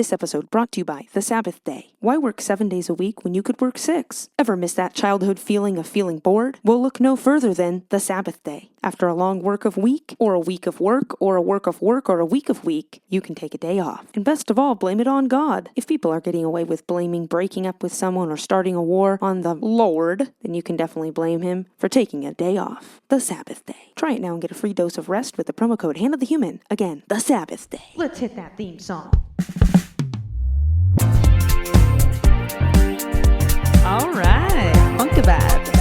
This episode brought to you by The Sabbath Day. Why work 7 days a week when you could work 6? Ever miss that childhood feeling of feeling bored? Well, look no further than The Sabbath Day. After a long work of week, or a week of work, or a work of work, or a week of week, you can take a day off. And best of all, blame it on God. If people are getting away with blaming breaking up with someone or starting a war on the Lord, then you can definitely blame him for taking a day off. The Sabbath Day. Try it now and get a free dose of rest with the promo code Hannah the Human. Again, The Sabbath Day. Let's hit that theme song. All right, funky vibes.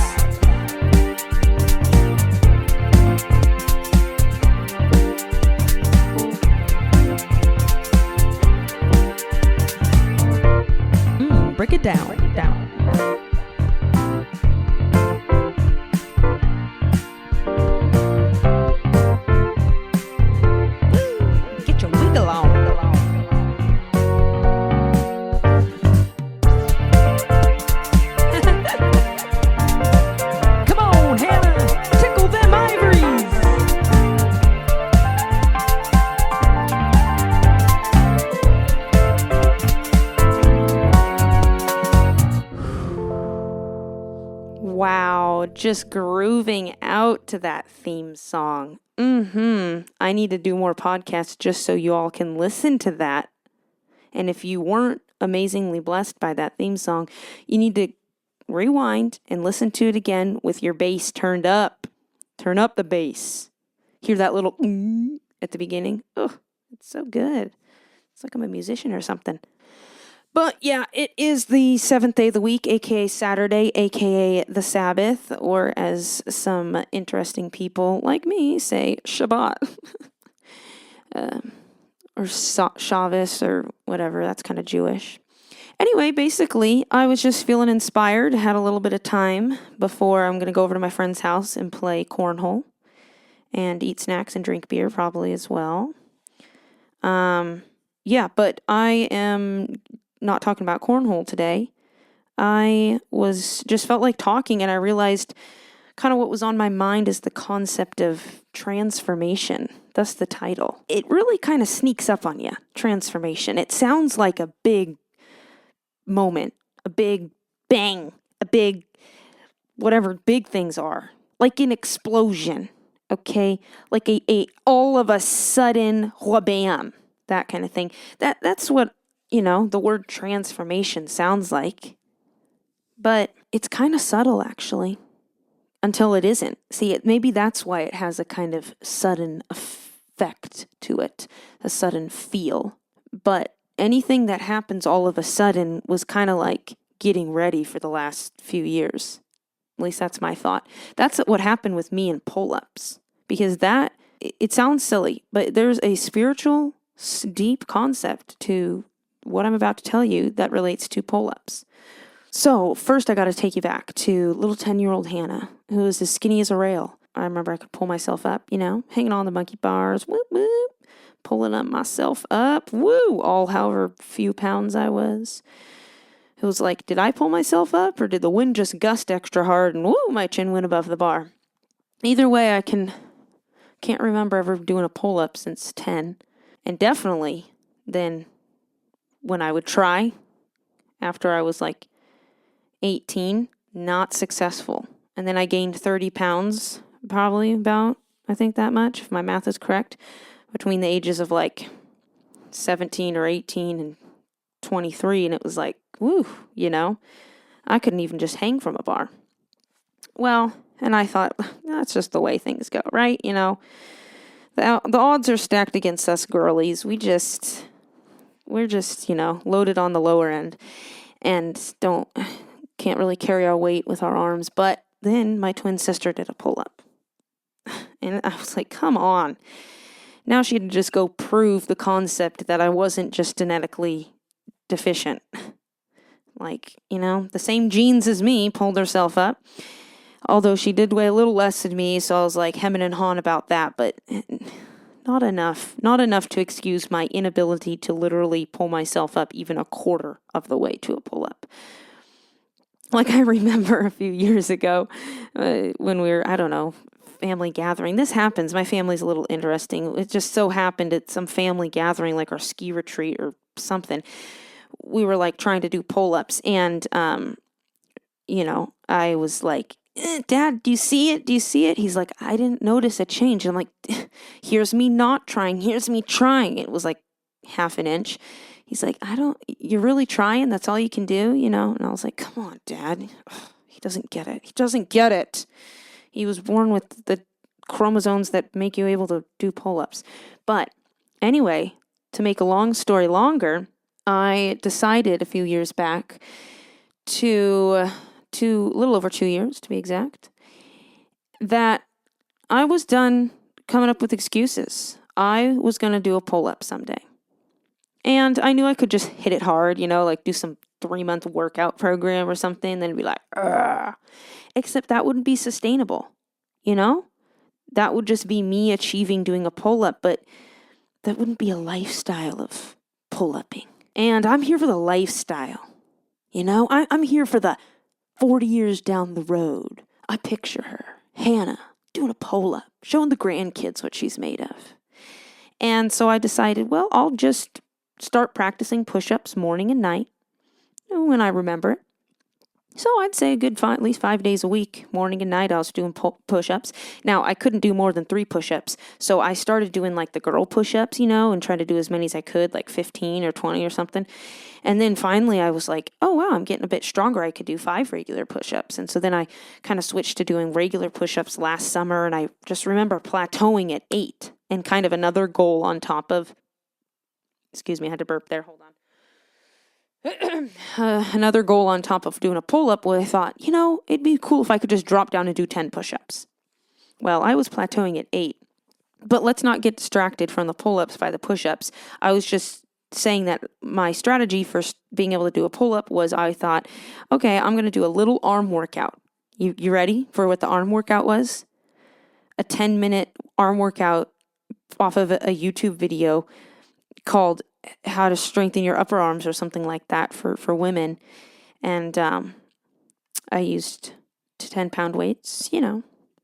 Break it down. Break it down. Get your wiggle on. Come on, Hannah. Tickle them ivories. Wow, just grooving out to that theme song. I need to do more podcasts just so you all can listen to that. And if you weren't amazingly blessed by that theme song, you need to rewind and listen to it again with your bass turned up. Turn up the bass. Hear that little at the beginning? Oh, it's so good. It's like I'm a musician or something. But yeah, it is the 7th day of the week, aka Saturday, aka the Sabbath, or as some interesting people like me say, Shabbat. Or Shabbos or whatever, that's kind of Jewish. Anyway, basically, I was just feeling inspired, had a little bit of time before I'm going to go over to my friend's house and play cornhole and eat snacks and drink beer probably as well. Yeah, but I am not talking about cornhole today. I just felt like talking, and I realized kind of what was on my mind is the concept of transformation. That's the title. It really kind of sneaks up on you, transformation. It sounds like a big moment, a big bang, a big, whatever big things are, like an explosion, okay? Like a all of a sudden, whabam, that kind of thing. That's what, the word transformation sounds like. But it's kind of subtle, actually, until it isn't. See, maybe that's why it has a kind of sudden effect to it, a sudden feel. But anything that happens all of a sudden was kind of like getting ready for the last few years. At least that's my thought. That's what happened with me in pull-ups. Because it sounds silly, but there's a spiritual, deep concept to what I'm about to tell you that relates to pull-ups. So first I got to take you back to little 10-year-old Hannah, who was as skinny as a rail. I remember I could pull myself up, hanging on the monkey bars, whoop, whoop, pulling up myself up, woo, all however few pounds I was. It was like, did I pull myself up or did the wind just gust extra hard and woo, my chin went above the bar? Either way, I can't remember ever doing a pull-up since 10. And definitely then when I would try after I was like 18, not successful. And then I gained 30 pounds, probably about, I think that much, if my math is correct, between the ages of like 17 or 18 and 23. And it was like, woo, I couldn't even just hang from a bar. Well, and I thought, that's just the way things go, right? The odds are stacked against us girlies. We're just, loaded on the lower end and can't really carry our weight with our arms. But then my twin sister did a pull-up. And I was like, come on. Now she had to just go prove the concept that I wasn't just genetically deficient. Like, the same genes as me pulled herself up. Although she did weigh a little less than me, so I was like hemming and hawing about that, but not enough. Not enough to excuse my inability to literally pull myself up even a quarter of the way to a pull-up. Like I remember a few years ago when we were, family gathering. This happens. My family's a little interesting. It just so happened at some family gathering, like our ski retreat or something. We were like trying to do pull-ups, and I was like, Dad, do you see it? Do you see it? He's like, I didn't notice a change. I'm like, here's me not trying. Here's me trying. It was like half an inch. He's like, you're really trying? That's all you can do, And I was like, come on, Dad. He doesn't get it. He doesn't get it. He was born with the chromosomes that make you able to do pull-ups. But anyway, to make a long story longer, I decided a few years back a little over 2 years to be exact, that I was done coming up with excuses. I was going to do a pull-up someday. And I knew I could just hit it hard, like do some 3-month workout program or something, and then be like, Argh. Except that wouldn't be sustainable, That would just be me achieving doing a pull-up, but that wouldn't be a lifestyle of pull-upping. And I'm here for the lifestyle, I'm here for the 40 years down the road. I picture her, Hannah, doing a pull-up, showing the grandkids what she's made of. And so I decided, well, I'll just start practicing push-ups morning and night when I remember it. So I'd say a good at least 5 days a week, morning and night, I was doing push-ups. Now, I couldn't do more than 3 push-ups, so I started doing like the girl push-ups, and try to do as many as I could, like 15 or 20 or something. And then finally I was like, oh, wow, I'm getting a bit stronger. I could do 5 regular push-ups. And so then I kind of switched to doing regular push-ups last summer, and I just remember plateauing at 8 and kind of another goal on top of, excuse me, I had to burp there, hold on. Another goal on top of doing a pull-up where I thought, it'd be cool if I could just drop down and do 10 push-ups. Well, I was plateauing at 8, but let's not get distracted from the pull-ups by the push-ups. I was just saying that my strategy for being able to do a pull-up was I thought, okay, I'm going to do a little arm workout. You ready for what the arm workout was? A 10-minute arm workout off of a YouTube video called How to Strengthen Your Upper Arms or something like that for women. And I used 10-pound weights,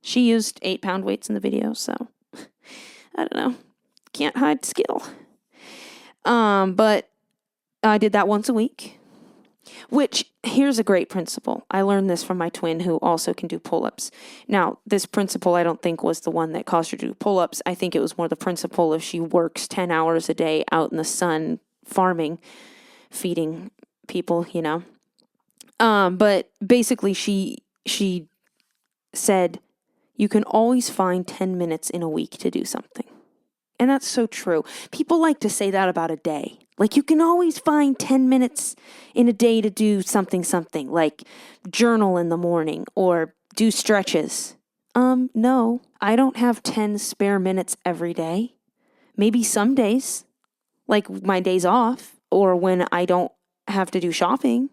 She used 8-pound weights in the video, so I don't know. Can't hide skill. But I did that once a week, which here's a great principle. I learned this from my twin who also can do pull-ups. Now, this principle I don't think was the one that caused her to do pull-ups. I think it was more the principle of she works 10 hours a day out in the sun farming, feeding people, But basically she said, you can always find 10 minutes in a week to do something. And that's so true. People like to say that about a day. Like you can always find 10 minutes in a day to do something, like journal in the morning or do stretches. No, I don't have 10 spare minutes every day. Maybe some days, like my days off, or when I don't have to do shopping,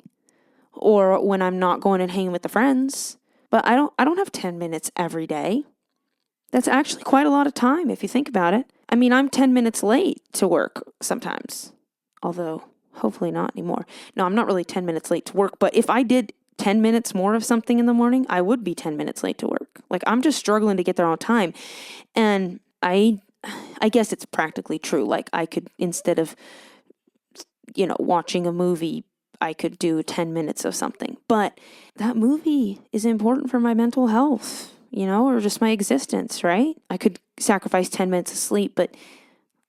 or when I'm not going and hanging with the friends. But I don't have 10 minutes every day. That's actually quite a lot of time if you think about it. I mean, I'm 10 minutes late to work sometimes, although hopefully not anymore. No, I'm not really 10 minutes late to work, but if I did 10 minutes more of something in the morning, I would be 10 minutes late to work. Like I'm just struggling to get there on time. And I guess it's practically true. Like I could, instead of, watching a movie, I could do 10 minutes of something. But that movie is important for my mental health. Or just my existence, right? I could sacrifice 10 minutes of sleep, but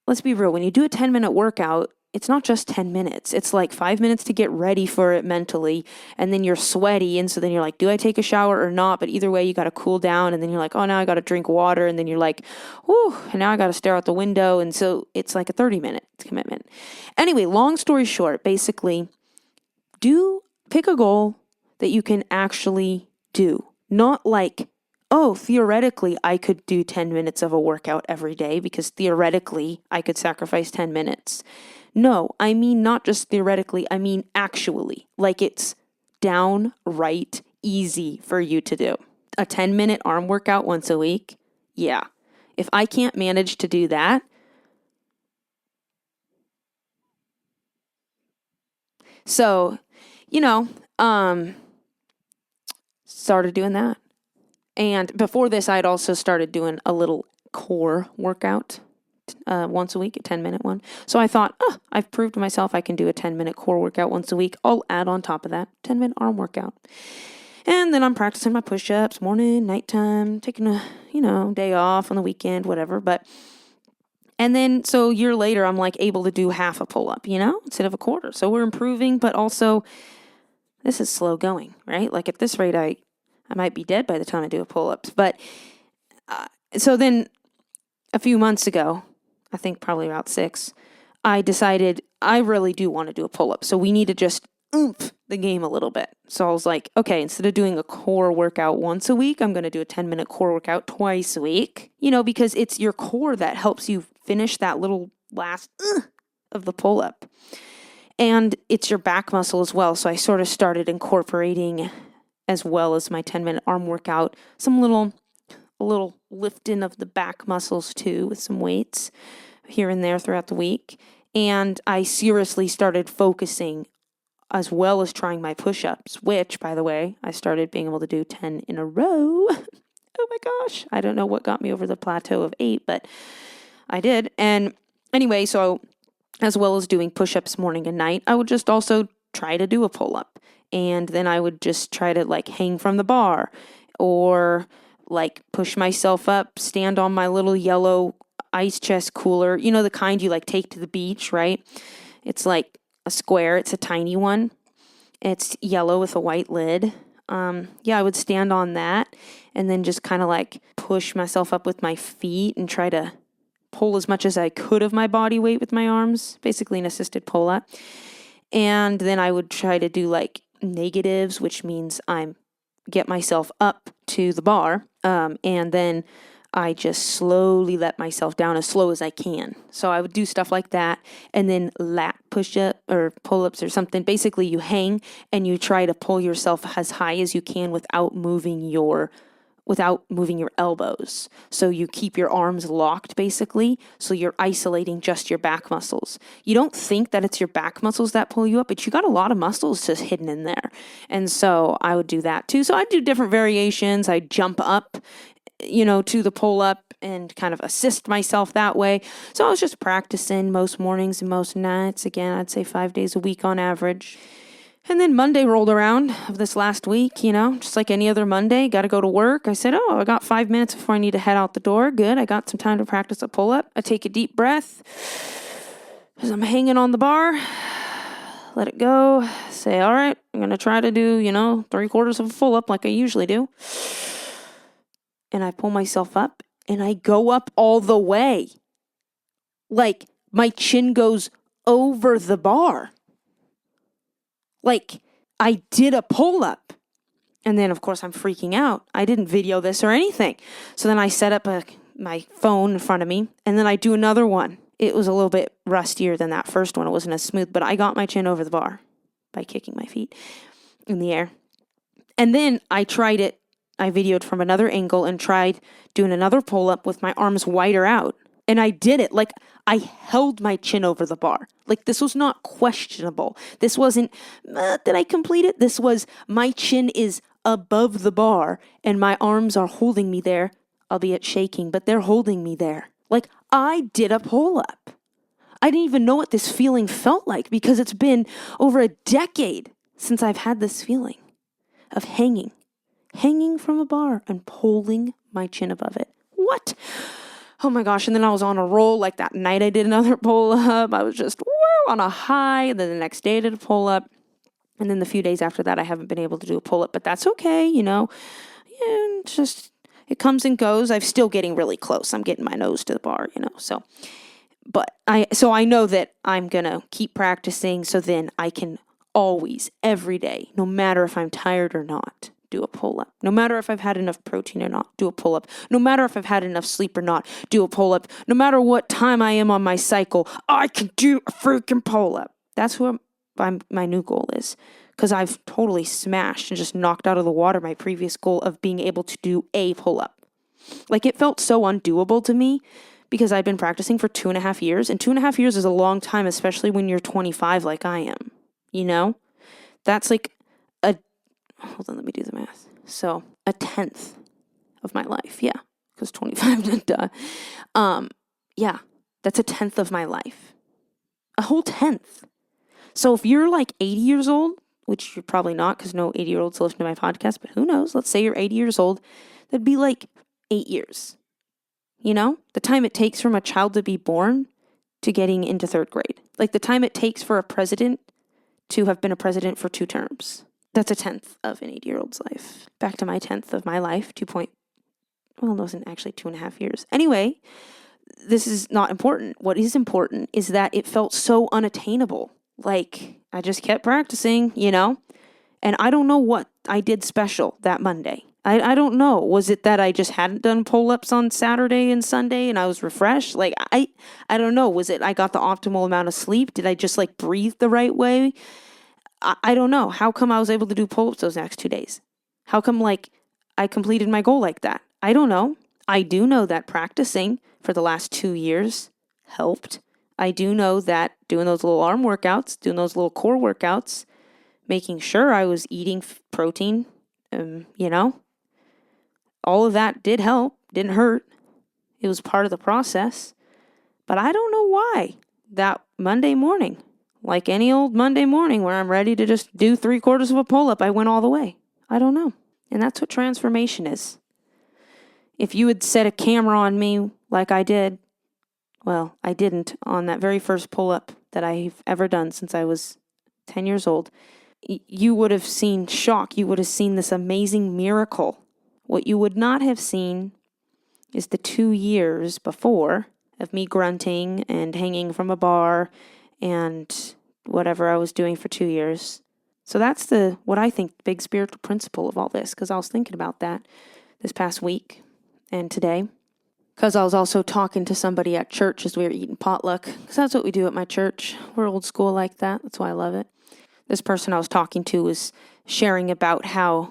let's be real. When you do a 10-minute workout, it's not just 10 minutes. It's like 5 minutes to get ready for it mentally, and then you're sweaty, and so then you're like, do I take a shower or not? But either way, you got to cool down, and then you're like, oh, now I got to drink water, and then you're like, whew, and now I got to stare out the window, and so it's like a 30-minute commitment. Anyway, long story short, basically, pick a goal that you can actually do, not like, oh, theoretically, I could do 10 minutes of a workout every day because theoretically, I could sacrifice 10 minutes. No, I mean not just theoretically, I mean actually. Like it's downright easy for you to do. A 10-minute arm workout once a week? Yeah. If I can't manage to do that, so, started doing that. And before this, I'd also started doing a little core workout, once a week, a 10-minute one. So I thought, I've proved to myself I can do a 10-minute core workout once a week. I'll add on top of that 10-minute arm workout. And then I'm practicing my push-ups morning, nighttime, taking a, day off on the weekend, whatever. And then, so a year later, I'm like able to do half a pull-up, instead of a quarter. So we're improving, but also this is slow going, right? Like at this rate, I might be dead by the time I do a pull-ups. But so then a few months ago, I think probably about 6, I decided I really do want to do a pull-up. So we need to just oomph the game a little bit. So I was like, okay, instead of doing a core workout once a week, I'm going to do a 10-minute core workout twice a week, because it's your core that helps you finish that little last of the pull-up. And it's your back muscle as well. So I sort of started incorporating, as well as my 10-minute arm workout, a little lifting of the back muscles too, with some weights here and there throughout the week. And I seriously started focusing, as well as trying my push-ups, which, by the way, I started being able to do 10 in a row. Oh my gosh. I don't know what got me over the plateau of 8, but I did. And anyway, so as well as doing push-ups morning and night, I would just also try to do a pull-up. And then I would just try to hang from the bar, or push myself up, stand on my little yellow ice chest cooler, the kind you take to the beach, right? It's like a square. It's a tiny one. It's yellow with a white lid. I would stand on that and then just kind of push myself up with my feet and try to pull as much as I could of my body weight with my arms, basically an assisted pull-up. And then I would try to do negatives, which means I'm get myself up to the bar, and then I just slowly let myself down as slow as I can. So I would do stuff like that, and then lat push-up or pull-ups or something. Basically, you hang and you try to pull yourself as high as you can without moving your elbows. So you keep your arms locked, basically, so you're isolating just your back muscles. You don't think that it's your back muscles that pull you up, but you got a lot of muscles just hidden in there. And so I would do that too. So I'd do different variations. I'd jump up, to the pull-up and kind of assist myself that way. So I was just practicing most mornings and most nights. Again, I'd say 5 days a week on average. And then Monday rolled around of this last week, just like any other Monday, got to go to work. I said, I got 5 minutes before I need to head out the door. Good. I got some time to practice a pull-up. I take a deep breath as I'm hanging on the bar. Let it go. Say, all right, I'm going to try to do, 3/4 of a pull-up like I usually do. And I pull myself up and I go up all the way. My chin goes over the bar. I did a pull-up. And then, of course, I'm freaking out. I didn't video this or anything. So then I set up my phone in front of me, and then I do another one. It was a little bit rustier than that first one. It wasn't as smooth, but I got my chin over the bar by kicking my feet in the air. And then I tried it. I videoed from another angle and tried doing another pull-up with my arms wider out. And I did it. I held my chin over the bar. This was not questionable. This wasn't, did I complete it? This was, my chin is above the bar and my arms are holding me there, albeit shaking, but they're holding me there. I did a pull-up. I didn't even know what this feeling felt like because it's been over a decade since I've had this feeling of hanging from a bar and pulling my chin above it. What? Oh my gosh. And then I was on a roll. That night I did another pull-up. I was just on a high. And then the next day I did a pull-up. And then the few days after that, I haven't been able to do a pull-up, but that's okay. Yeah, it's just, it comes and goes. I'm still getting really close. I'm getting my nose to the bar, so I know that I'm going to keep practicing. So then I can always, every day, no matter if I'm tired or not, do a pull-up. No matter if I've had enough protein or not, do a pull-up. No matter if I've had enough sleep or not, do a pull-up. No matter what time I am on my cycle, I can do a freaking pull-up. That's what my new goal is, because I've totally smashed and just knocked out of the water my previous goal of being able to do a pull-up. It felt so undoable to me because I'd been practicing for 2.5 years, and 2.5 years is a long time, especially when you're 25 like I am, That's hold on, let me do the math. So 1/10 of my life. Yeah. Because 25, duh. Yeah. That's a tenth of my life. A whole tenth. So if you're like 80 years old, which you're probably not because no 80-year-olds listen to my podcast, but who knows? Let's say you're 80 years old. That'd be like 8 years. The time it takes from a child to be born to getting into third grade. Like the time it takes for a president to have been a president for 2 terms. That's a tenth of an 80-year-old's life. Back to my tenth of my life, it wasn't actually 2.5 years. Anyway, this is not important. What is important is that it felt so unattainable. Like I just kept practicing, and I don't know what I did special that Monday. I don't know. Was it that I just hadn't done pull-ups on Saturday and Sunday and I was refreshed? Like, I don't know. Was it I got the optimal amount of sleep? Did I just like breathe the right way? I don't know. How come I was able to do pull-ups those next 2 days? How come like I completed my goal like that? I don't know. I do know that practicing for the last 2 years helped. I do know that doing those little arm workouts, doing those little core workouts, making sure I was eating protein, all of that did help, didn't hurt. It was part of the process. But I don't know why that Monday morning, like any old Monday morning where I'm ready to just do 3/4 of a pull-up, I went all the way. I don't know. And that's what transformation is. If you had set a camera on me like I did, well, I didn't on that very first pull-up that I've ever done since I was 10 years old, you would have seen shock. You would have seen this amazing miracle. What you would not have seen is the 2 years before of me grunting and hanging from a bar and whatever I was doing for 2 years. So that's what I think big spiritual principle of all this, because I was thinking about that this past week and today, because I was also talking to somebody at church as we were eating potluck, because that's what we do at my church. We're old school like that. That's why I love it. This person I was talking to was sharing about how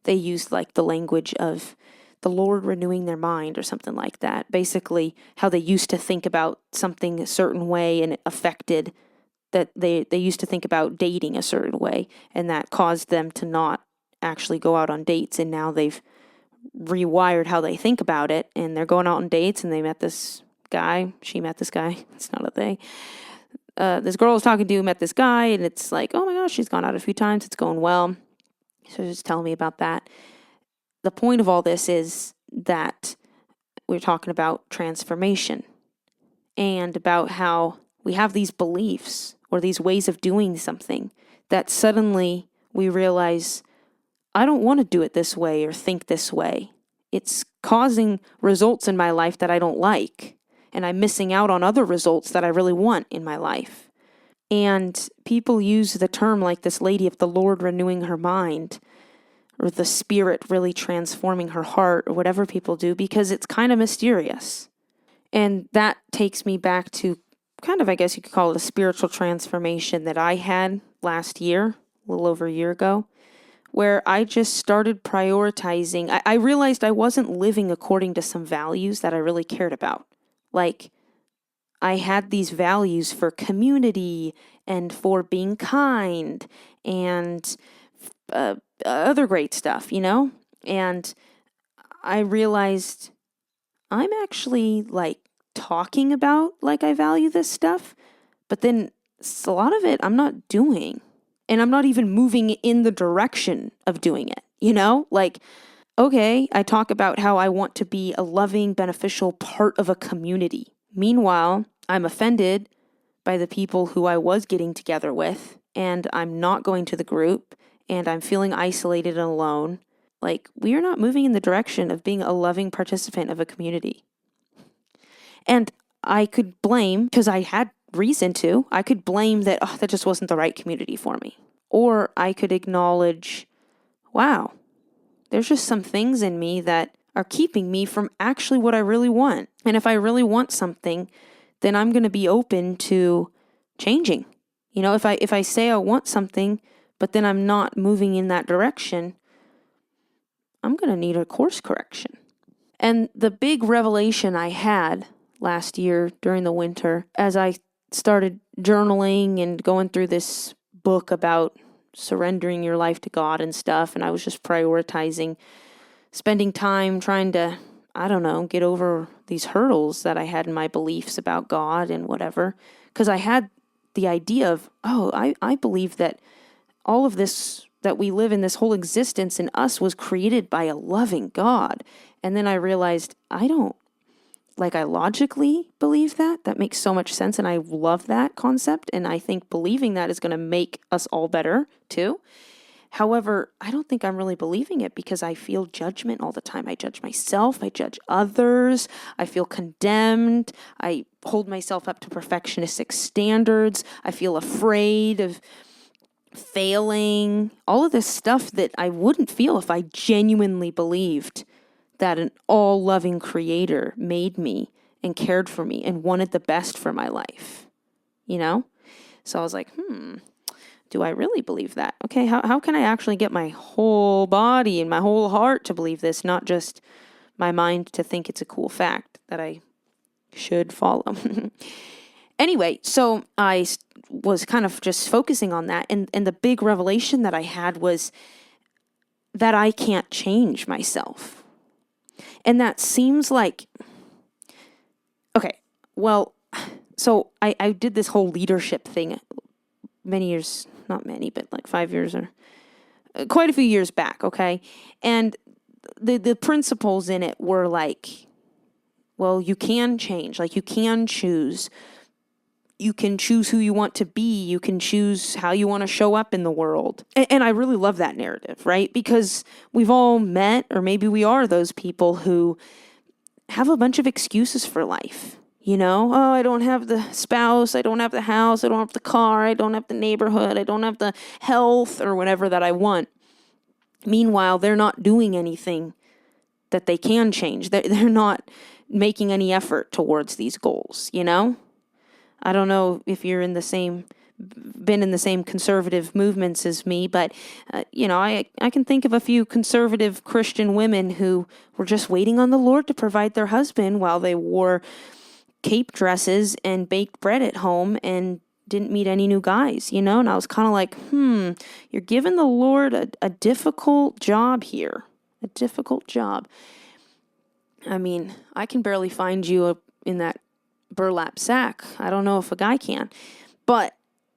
they used like the language of the Lord renewing their mind or something like that. Basically, how they used to think about something a certain way and it affected that they used to think about dating a certain way, and that caused them to not actually go out on dates. And now they've rewired how they think about it, and they're going out on dates, and they met this guy. She met this guy. It's not a they. This girl I was talking to met this guy, and it's like, oh my gosh, she's gone out a few times. It's going well. So just telling me about that. The point of all this is that we're talking about transformation and about how we have these beliefs or these ways of doing something that suddenly we realize, I don't want to do it this way or think this way. It's causing results in my life that I don't like, and I'm missing out on other results that I really want in my life. And people use the term like this lady of the Lord renewing her mind, or the Spirit really transforming her heart, or whatever people do, because it's kind of mysterious. And that takes me back to kind of, I guess you could call it a spiritual transformation that I had last year, a little over a year ago, where I just started prioritizing. I realized I wasn't living according to some values that I really cared about. Like, I had these values for community and for being kind and other great stuff, And I realized I'm actually like talking about like I value this stuff, but then a lot of it I'm not doing, and I'm not even moving in the direction of doing it, Like, okay, I talk about how I want to be a loving, beneficial part of a community. Meanwhile, I'm offended by the people who I was getting together with, and I'm not going to the group, and I'm feeling isolated and alone. Like, we are not moving in the direction of being a loving participant of a community. And I could blame, because I had reason to, I could blame that, that just wasn't the right community for me. Or I could acknowledge, wow, there's just some things in me that are keeping me from actually what I really want. And if I really want something, then I'm going to be open to changing. If I say I want something, but then I'm not moving in that direction, I'm going to need a course correction. And the big revelation I had last year during the winter, as I started journaling and going through this book about surrendering your life to God and stuff, and I was just prioritizing spending time trying to I don't know, get over these hurdles that I had in my beliefs about God and whatever. Because I had the idea of, I believe that all of this that we live in, this whole existence in us, was created by a loving God. And then I realized I logically believe that. That makes so much sense. And I love that concept. And I think believing that is going to make us all better too. However, I don't think I'm really believing it because I feel judgment all the time. I judge myself. I judge others. I feel condemned. I hold myself up to perfectionistic standards. I feel afraid of failing. All of this stuff that I wouldn't feel if I genuinely believed that an all-loving creator made me and cared for me and wanted the best for my life, So I was like, do I really believe that? Okay, how can I actually get my whole body and my whole heart to believe this, not just my mind to think it's a cool fact that I should follow? Anyway, so I was kind of just focusing on that, and the big revelation that I had was that I can't change myself. And that seems like, okay, well, so I did this whole leadership thing many years, not many, but like 5 years or quite a few years back, okay? And the principles in it were like, well, you can change, like you can choose. You can choose who you want to be. You can choose how you want to show up in the world. And I really love that narrative, right? Because we've all met, or maybe we are those people who have a bunch of excuses for life. I don't have the spouse, I don't have the house, I don't have the car, I don't have the neighborhood, I don't have the health or whatever that I want. Meanwhile, they're not doing anything that they can change. They're not making any effort towards these goals, I don't know if you're been in the same conservative movements as me, but, I can think of a few conservative Christian women who were just waiting on the Lord to provide their husband while they wore cape dresses and baked bread at home and didn't meet any new guys, and I was kind of like, you're giving the Lord a difficult job here, a difficult job. I mean, I can barely find you in that burlap sack. I don't know if a guy can, but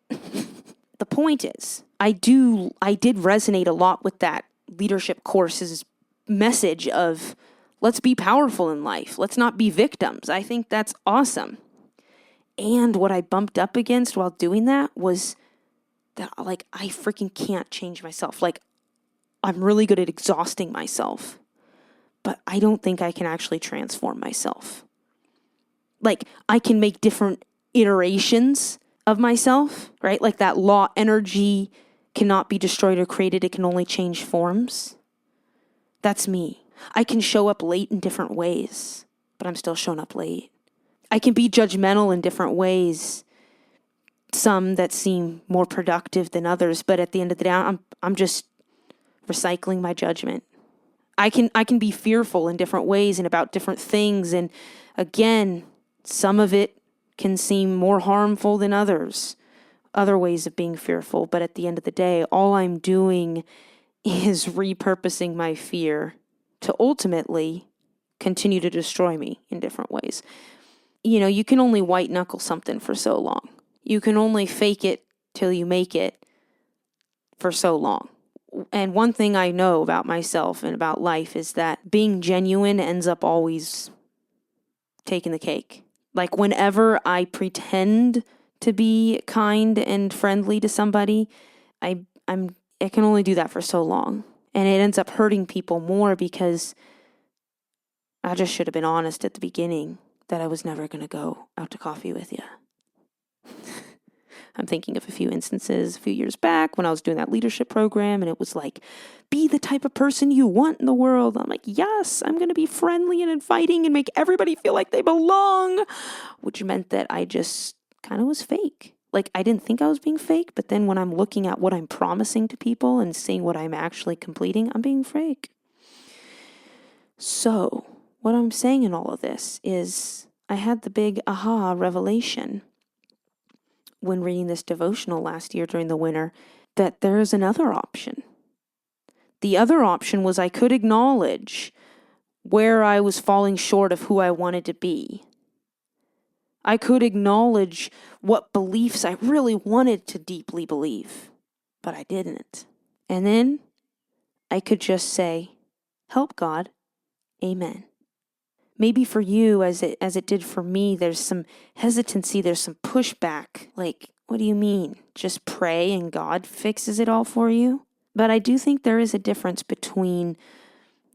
the point is, I did resonate a lot with that leadership course's message of let's be powerful in life. Let's not be victims. I think that's awesome. And what I bumped up against while doing that was that I freaking can't change myself. I'm really good at exhausting myself, but I don't think I can actually transform myself. I can make different iterations of myself, right? Like that law, energy cannot be destroyed or created. It can only change forms. That's me. I can show up late in different ways, but I'm still showing up late. I can be judgmental in different ways, some that seem more productive than others, but at the end of the day, I'm just recycling my judgment. I can be fearful in different ways and about different things, and again, some of it can seem more harmful than others, other ways of being fearful, but at the end of the day, all I'm doing is repurposing my fear to ultimately continue to destroy me in different ways. You can only white knuckle something for so long. You can only fake it till you make it for so long. And one thing I know about myself and about life is that being genuine ends up always taking the cake. Whenever I pretend to be kind and friendly to somebody, I can only do that for so long. And it ends up hurting people more because I just should have been honest at the beginning that I was never going to go out to coffee with you. I'm thinking of a few instances a few years back when I was doing that leadership program, and it was like, be the type of person you want in the world. I'm like, yes, I'm going to be friendly and inviting and make everybody feel like they belong, which meant that I just kind of was fake. I didn't think I was being fake, but then when I'm looking at what I'm promising to people and seeing what I'm actually completing, I'm being fake. So, what I'm saying in all of this is I had the big aha revelation when reading this devotional last year during the winter that there is another option. The other option was I could acknowledge where I was falling short of who I wanted to be. I could acknowledge what beliefs I really wanted to deeply believe, but I didn't. And then I could just say, help God, amen. Maybe for you, as it did for me, there's some hesitancy, there's some pushback. Like, what do you mean? Just pray and God fixes it all for you? But I do think there is a difference between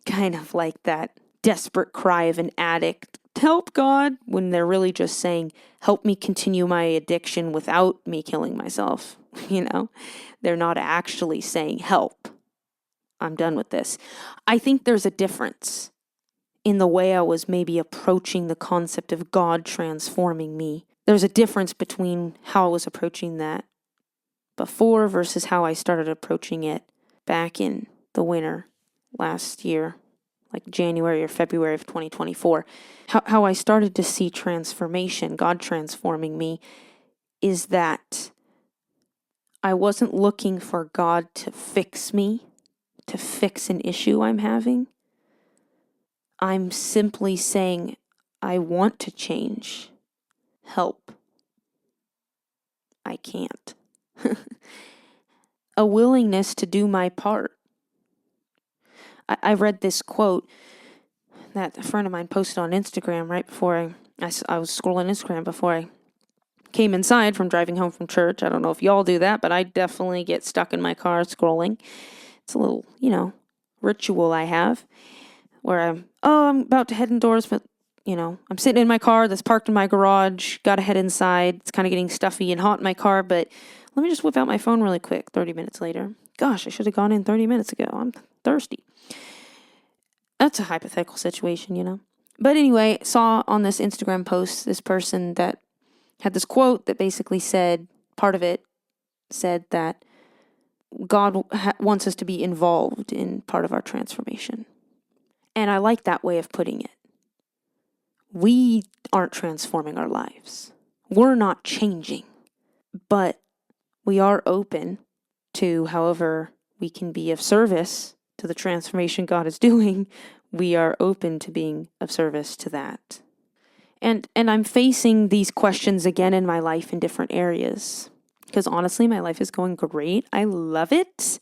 kind of like that desperate cry of an addict, help God, when they're really just saying, help me continue my addiction without me killing myself. They're not actually saying, help, I'm done with this. I think there's a difference in the way I was maybe approaching the concept of God transforming me. There's a difference between how I was approaching that before versus how I started approaching it back in the winter last year, like January or February of 2024. How I started to see transformation, God transforming me, is that I wasn't looking for God to fix me, to fix an issue I'm having. I'm simply saying, I want to change. Help. I can't. A willingness to do my part. I read this quote that a friend of mine posted on Instagram right before I was scrolling Instagram before I came inside from driving home from church. I don't know if y'all do that, but I definitely get stuck in my car scrolling. It's a little, ritual I have where I'm about to head indoors, but, I'm sitting in my car that's parked in my garage, got to head inside. It's kind of getting stuffy and hot in my car, but let me just whip out my phone really quick 30 minutes later. Gosh, I should have gone in 30 minutes ago. I'm thirsty. That's a hypothetical situation, But anyway, saw on this Instagram post this person that had this quote that basically said, part of it said that God wants us to be involved in part of our transformation. And I like that way of putting it. We aren't transforming our lives. We're not changing. But we are open to however we can be of service to the transformation God is doing. We are open to being of service to that. And I'm facing these questions again in my life in different areas. Because honestly, my life is going great. I love it.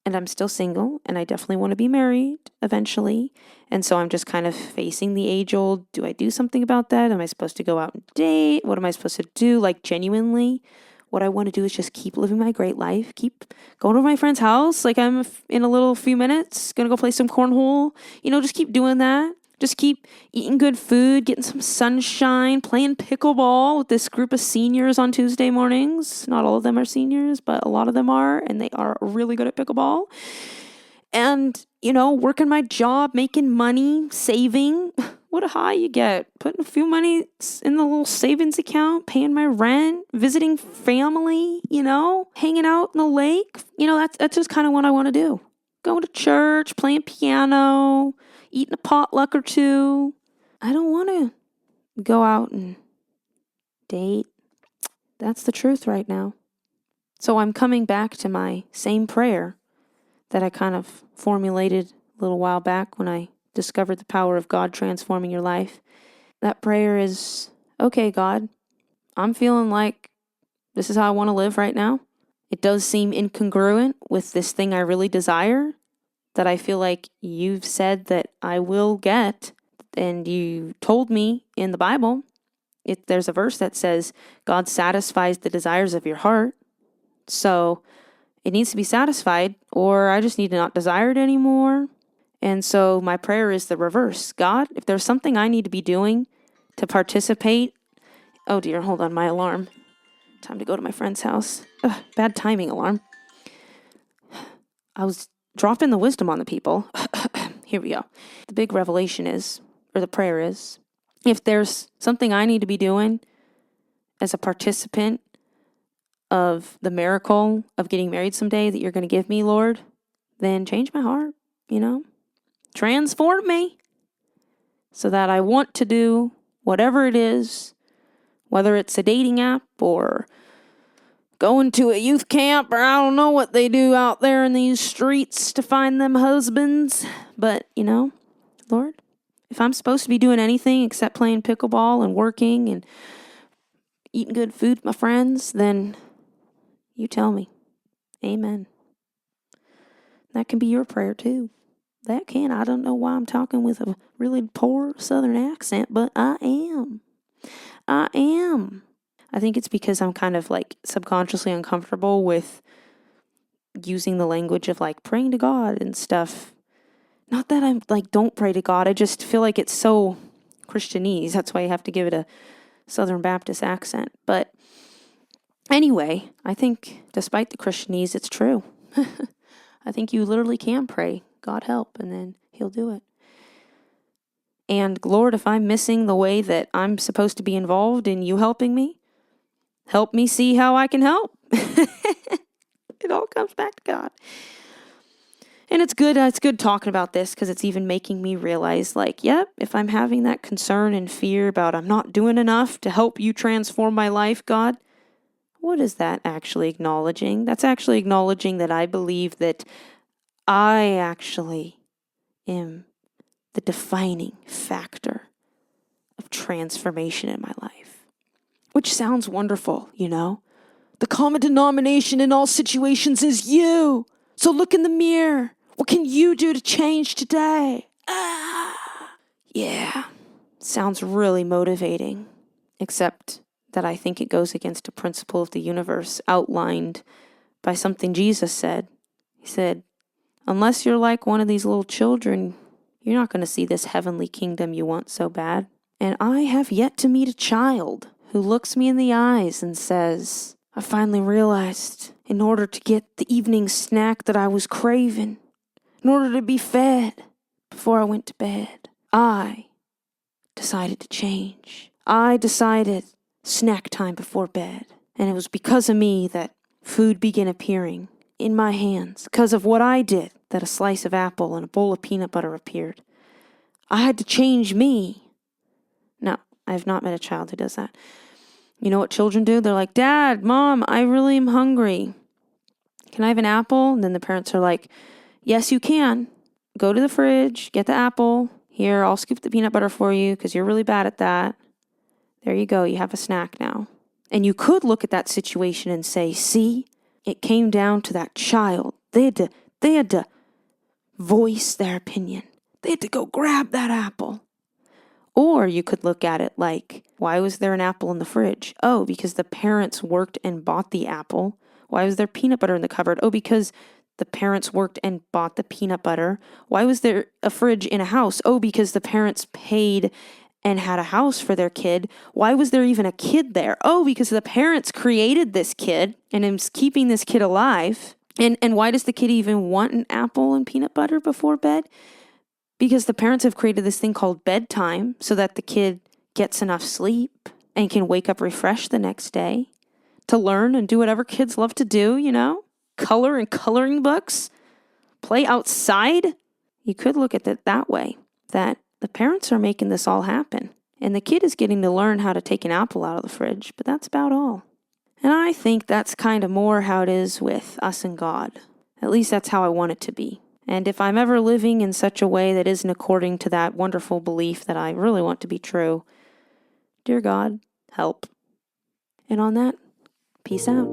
And I'm still single, and I definitely want to be married eventually. And so I'm just kind of facing the age-old, do I do something about that? Am I supposed to go out and date? What am I supposed to do? Like, genuinely, what I want to do is just keep living my great life, keep going over to my friend's house, like I'm in a little few minutes, gonna go play some cornhole, just keep doing that. Just keep eating good food, getting some sunshine, playing pickleball with this group of seniors on Tuesday mornings. Not all of them are seniors, but a lot of them are, and they are really good at pickleball. And, working my job, making money, saving. What a high you get. Putting a few money in the little savings account, paying my rent, visiting family, hanging out in the lake. That's just kind of what I want to do. Going to church, playing piano, eating a potluck or two. I don't want to go out and date. That's the truth right now. So I'm coming back to my same prayer that I kind of formulated a little while back when I discovered the power of God transforming your life. That prayer is, okay, God, I'm feeling like this is how I want to live right now. It does seem incongruent with this thing I really desire, that I feel like you've said that I will get, and you told me in the Bible, there's a verse that says, God satisfies the desires of your heart. So it needs to be satisfied, or I just need to not desire it anymore. And so my prayer is the reverse. God, if there's something I need to be doing to participate, oh dear, hold on, my alarm. Time to go to my friend's house. Ugh, bad timing alarm. I was dropping the wisdom on the people. Here we go. The big revelation is, or the prayer is, if there's something I need to be doing as a participant of the miracle of getting married someday that you're going to give me, Lord, then change my heart, transform me so that I want to do whatever it is, whether it's a dating app or going to a youth camp, or I don't know what they do out there in these streets to find them husbands. But, Lord, if I'm supposed to be doing anything except playing pickleball and working and eating good food with my friends, then you tell me. Amen. That can be your prayer too. That can. I don't know why I'm talking with a really poor Southern accent, but I am. I think it's because I'm kind of like subconsciously uncomfortable with using the language of like praying to God and stuff. Not that I'm like, don't pray to God. I just feel like it's so Christianese. That's why you have to give it a Southern Baptist accent. But anyway, I think despite the Christianese, it's true. I think you literally can pray, God help, and then he'll do it. And Lord, if I'm missing the way that I'm supposed to be involved in you helping me, help me see how I can help. It all comes back to God. And it's good talking about this because it's even making me realize, like, yep, if I'm having that concern and fear about I'm not doing enough to help you transform my life, God, what is that actually acknowledging? That's actually acknowledging that I believe that I actually am the defining factor of transformation in my life. Which sounds wonderful, you know? The common denomination in all situations is you. So look in the mirror. What can you do to change today? Yeah, sounds really motivating. Except that I think it goes against a principle of the universe outlined by something Jesus said. He said, unless you're like one of these little children, you're not going to see this heavenly kingdom you want so bad. And I have yet to meet a child who looks me in the eyes and says, I finally realized in order to get the evening snack that I was craving, in order to be fed before I went to bed, I decided to change. I decided snack time before bed. And it was because of me that food began appearing in my hands. Because of what I did, that a slice of apple and a bowl of peanut butter appeared. I had to change me. No, I have not met a child who does that. You know what children do? They're like, Dad, Mom, I really am hungry. Can I have an apple? And then the parents are like, yes, you can. Go to the fridge, get the apple. Here, I'll scoop the peanut butter for you because you're really bad at that. There you go. You have a snack now. And you could look at that situation and say, see, it came down to that child. They had to voice their opinion. They had to go grab that apple. Or you could look at it like, why was there an apple in the fridge? Oh, because the parents worked and bought the apple. Why was there peanut butter in the cupboard? Oh, because the parents worked and bought the peanut butter. Why was there a fridge in a house? Oh, because the parents paid and had a house for their kid. Why was there even a kid there? Oh, because the parents created this kid and is keeping this kid alive. And why does the kid even want an apple and peanut butter before bed? Because the parents have created this thing called bedtime so that the kid gets enough sleep and can wake up refreshed the next day to learn and do whatever kids love to do, you know? Color in coloring books, play outside. You could look at it that way, that the parents are making this all happen. And the kid is getting to learn how to take an apple out of the fridge, but that's about all. And I think that's kind of more how it is with us and God. At least that's how I want it to be. And if I'm ever living in such a way that isn't according to that wonderful belief that I really want to be true, dear God, help. And on that, peace out.